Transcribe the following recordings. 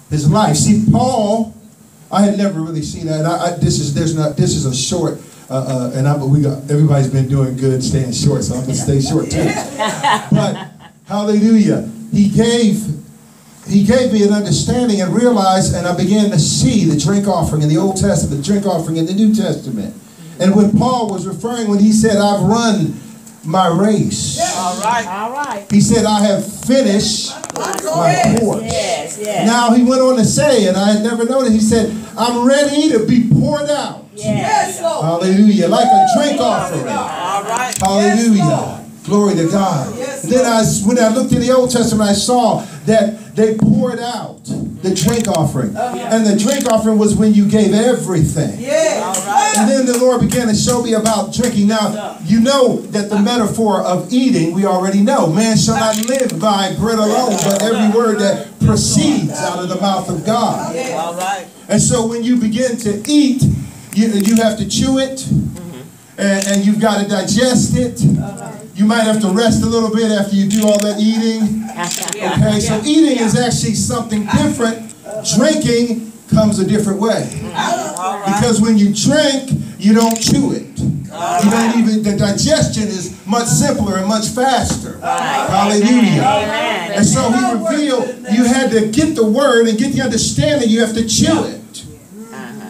his life. See, Paul, I had never really seen that. This is a short, everybody's been doing good staying short, so I'm gonna stay short too. But hallelujah, he gave me an understanding and realized, and I began to see the drink offering in the Old Testament, the drink offering in the New Testament. And when Paul was referring, when he said, "I've run my race," all right. He said, "I have finished my course." Yes. Now he went on to say, and I had never noticed, he said, "I'm ready to be poured out." Yes. Hallelujah. Like a drink offering. All right. Hallelujah. Glory to God. And then when I looked in the Old Testament, I saw that they poured out the drink offering. And the drink offering was when you gave everything. And then the Lord began to show me about drinking. Now, you know that the metaphor of eating, we already know. Man shall not live by bread alone, but every word that proceeds out of the mouth of God. All right. And so when you begin to eat, you have to chew it, and you've got to digest it. You might have to rest a little bit after you do all that eating. Okay, so eating is actually something different. Drinking comes a different way. Because when you drink, you don't chew it. The digestion is much simpler and much faster. Hallelujah. And so he revealed you had to get the word and get the understanding, you have to chew it.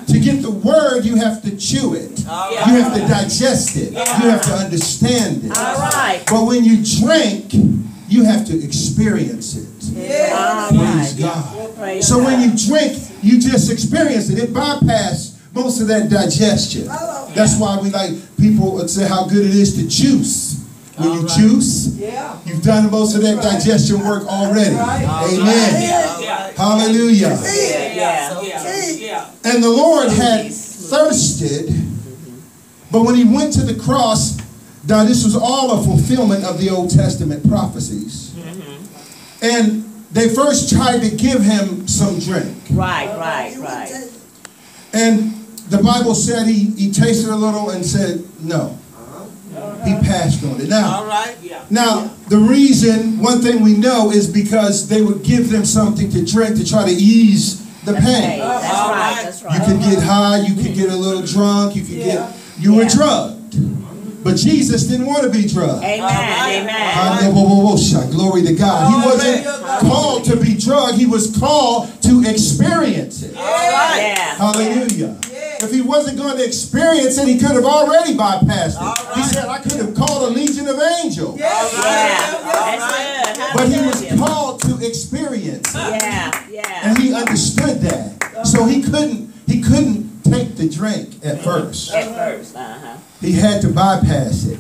To get the word, you have to chew it. You have to digest it. You have to understand it. But when you drink, you have to experience it. Praise God. So when you drink, you just experience it. It bypasses most of that digestion. That's why we like people would say how good it is to juice. When you juice, you've done most of that digestion work already. Amen. Hallelujah. And the Lord had thirsted, but when he went to the cross, now this was all a fulfillment of the Old Testament prophecies. And they first tried to give him some drink. Right. And the Bible said he tasted a little and said no. He passed on it. Now, the reason, one thing we know is because they would give them something to drink to try to ease the pain. That's right. You could get high, you could get a little drunk, you were drugged. But Jesus didn't want to be drugged. Amen. Glory to God. He wasn't called to be drugged, he was called to experience it. Hallelujah. If he wasn't going to experience it, he could have already bypassed it. He said, I could have called a legion of angels. But he was called to experience it. And he understood that. So he couldn't take the drink at first. He had to bypass it.